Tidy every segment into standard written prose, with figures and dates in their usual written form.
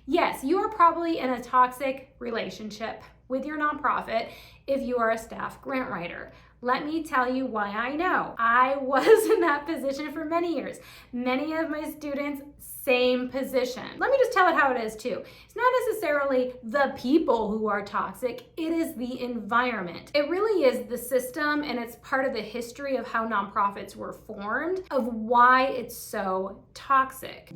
Yes, you are probably in a toxic relationship with your nonprofit if you are a staff grant writer. Let me tell you why I know. I was in that position for many years. Many of my students, same position. Let me just tell it how it is too. It's not necessarily the people who are toxic, it is the environment. It really is the system, and it's part of the history of how nonprofits were formed, of why it's so toxic.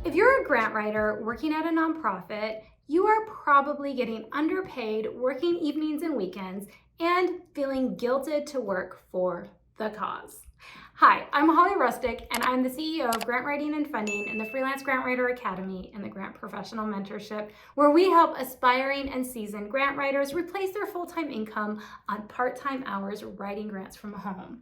If you're a grant writer working at a nonprofit, you are probably getting underpaid, working evenings and weekends, and feeling guilted to work for the cause. Hi, I'm Holly Rustick, and I'm the CEO of Grant Writing and Funding in the Freelance Grant Writer Academy and the Grant Professional Mentorship, where we help aspiring and seasoned grant writers replace their full-time income on part-time hours writing grants from home.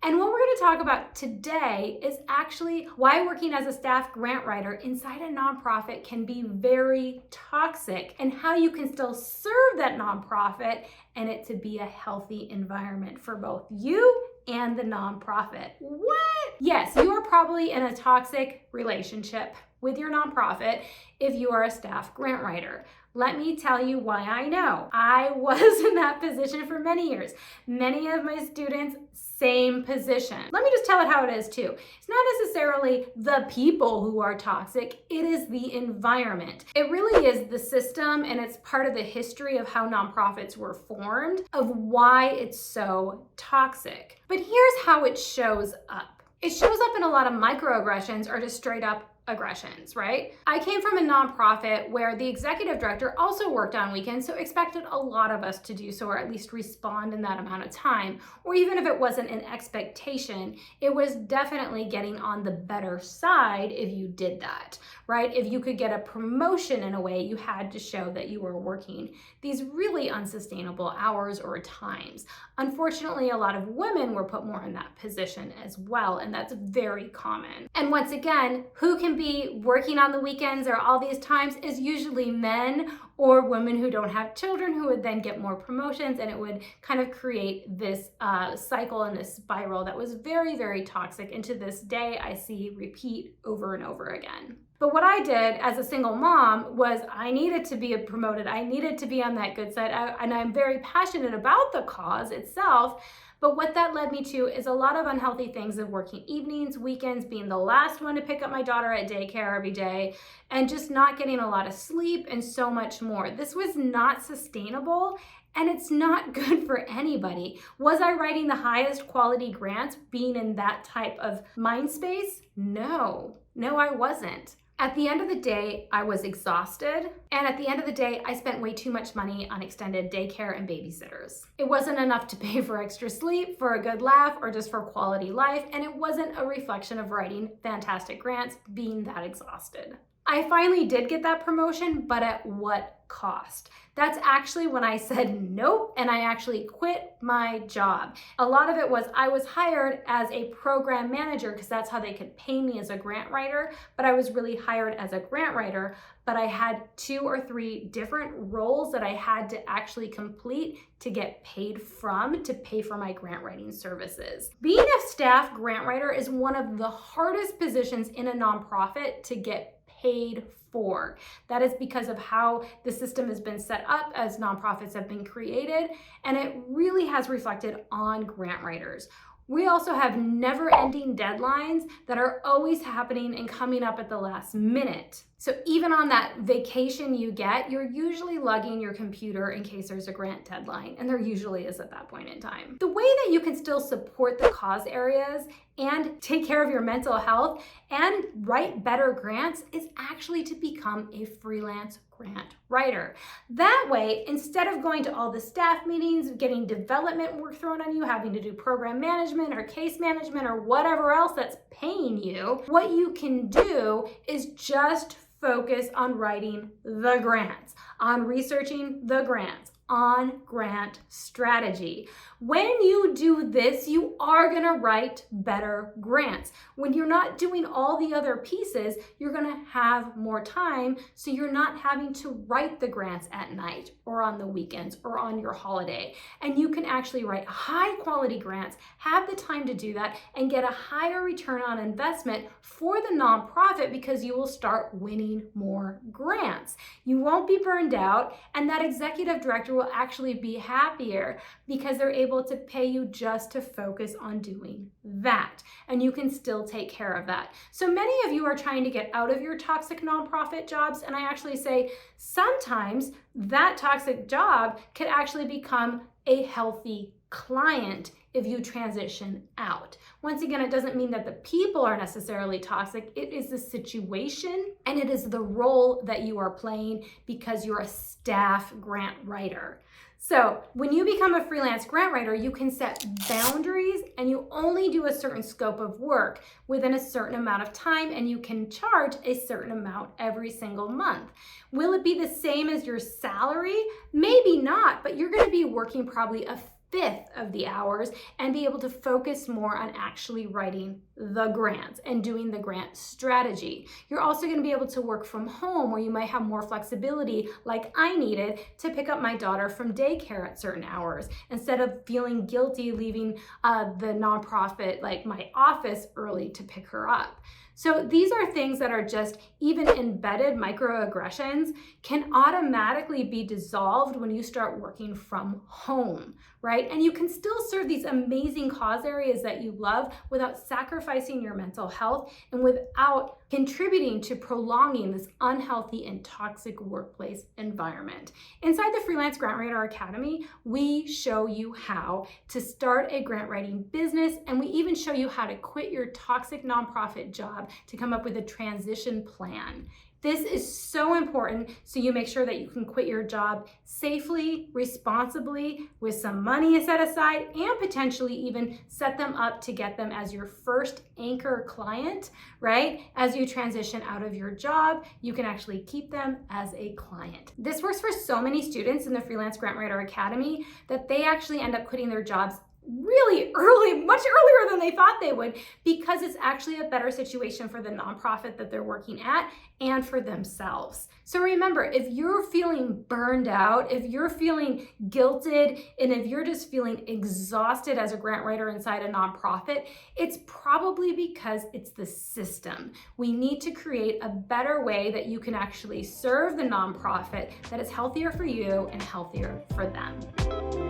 And what we're going to talk about today is actually why working as a staff grant writer inside a nonprofit can be very toxic, and how you can still serve that nonprofit and it to be a healthy environment for both you and the nonprofit. What? Yes, you are probably in a toxic relationship with your nonprofit if you are a staff grant writer. Let me tell you why I know. I was in that position for many years. Many of my students, same position. Let me just tell it how it is too. It's not necessarily the people who are toxic, it is the environment. It really is the system, and it's part of the history of how nonprofits were formed, of why it's so toxic. But here's how it shows up. It shows up in a lot of microaggressions or just straight up aggressions, right? I came from a nonprofit where the executive director also worked on weekends, so expected a lot of us to do so, or at least respond in that amount of time. Or even if it wasn't an expectation, it was definitely getting on the better side if you did that, right? If you could get a promotion in a way, you had to show that you were working these really unsustainable hours or times. Unfortunately, a lot of women were put more in that position as well, and that's very common. And once again, who can be working on the weekends or all these times is usually men or women who don't have children, who would then get more promotions, and it would kind of create this cycle and this spiral that was very, very toxic. And to this day, I see repeat over and over again. But what I did as a single mom was I needed to be promoted. I needed to be on that good side. And I'm very passionate about the cause itself. But what that led me to is a lot of unhealthy things of working evenings, weekends, being the last one to pick up my daughter at daycare every day, and just not getting a lot of sleep and so much more. This was not sustainable, and it's not good for anybody. Was I writing the highest quality grants being in that type of mind space? No, I wasn't. At the end of the day, I was exhausted. And at the end of the day, I spent way too much money on extended daycare and babysitters. It wasn't enough to pay for extra sleep, for a good laugh, or just for quality life. And it wasn't a reflection of writing fantastic grants, being that exhausted. I finally did get that promotion, but at what cost? That's actually when I said nope, and I actually quit my job. A lot of it was I was hired as a program manager because that's how they could pay me as a grant writer, but I was really hired as a grant writer, but I had 2 or 3 different roles that I had to actually complete to get paid from, to pay for my grant writing services. Being a staff grant writer is one of the hardest positions in a nonprofit to get paid for. That is because of how the system has been set up as nonprofits have been created, and it really has reflected on grant writers. We also have never-ending deadlines that are always happening and coming up at the last minute. So even on that vacation you get, you're usually lugging your computer in case there's a grant deadline, and there usually is at that point in time. The way that you can still support the cause areas and take care of your mental health and write better grants is actually to become a freelance grant writer. That way, instead of going to all the staff meetings, getting development work thrown on you, having to do program management or case management or whatever else that's paying you, what you can do is just focus on writing the grants, on researching the grants, on grant strategy. When you do this, you are going to write better grants. When you're not doing all the other pieces, you're going to have more time, so you're not having to write the grants at night or on the weekends or on your holiday. And you can actually write high quality grants, have the time to do that, and get a higher return on investment for the nonprofit because you will start winning more grants. You won't be burned out, and that executive director will actually be happier because they're able to pay you just to focus on doing that. And you can still take care of that. So many of you are trying to get out of your toxic nonprofit jobs, and I actually say sometimes that toxic job could actually become a healthy client if you transition out. Once again, it doesn't mean that the people are necessarily toxic. It is the situation and it is the role that you are playing because you're a staff grant writer. So when you become a freelance grant writer, you can set boundaries and you only do a certain scope of work within a certain amount of time, and you can charge a certain amount every single month. Will it be the same as your salary? Maybe not, but you're going to be working probably a fifth of the hours and be able to focus more on actually writing the grants and doing the grant strategy. You're also going to be able to work from home, where you might have more flexibility, like I needed to pick up my daughter from daycare at certain hours instead of feeling guilty leaving the nonprofit, like my office, early to pick her up. So these are things that are just even embedded microaggressions can automatically be dissolved when you start working from home, right? And you can still serve these amazing cause areas that you love without sacrificing your mental health and without contributing to prolonging this unhealthy and toxic workplace environment. Inside the Freelance Grant Writer Academy, we show you how to start a grant writing business, and we even show you how to quit your toxic nonprofit job to come up with a transition plan. This is so important, so you make sure that you can quit your job safely, responsibly, with some money set aside, and potentially even set them up to get them as your first anchor client, right? As you transition out of your job, you can actually keep them as a client. This works for so many students in the Freelance Grant Writer Academy that they actually end up quitting their jobs really early, much earlier than they thought they would, because it's actually a better situation for the nonprofit that they're working at and for themselves. So remember, if you're feeling burned out, if you're feeling guilted, and if you're just feeling exhausted as a grant writer inside a nonprofit, it's probably because it's the system. We need to create a better way that you can actually serve the nonprofit that is healthier for you and healthier for them.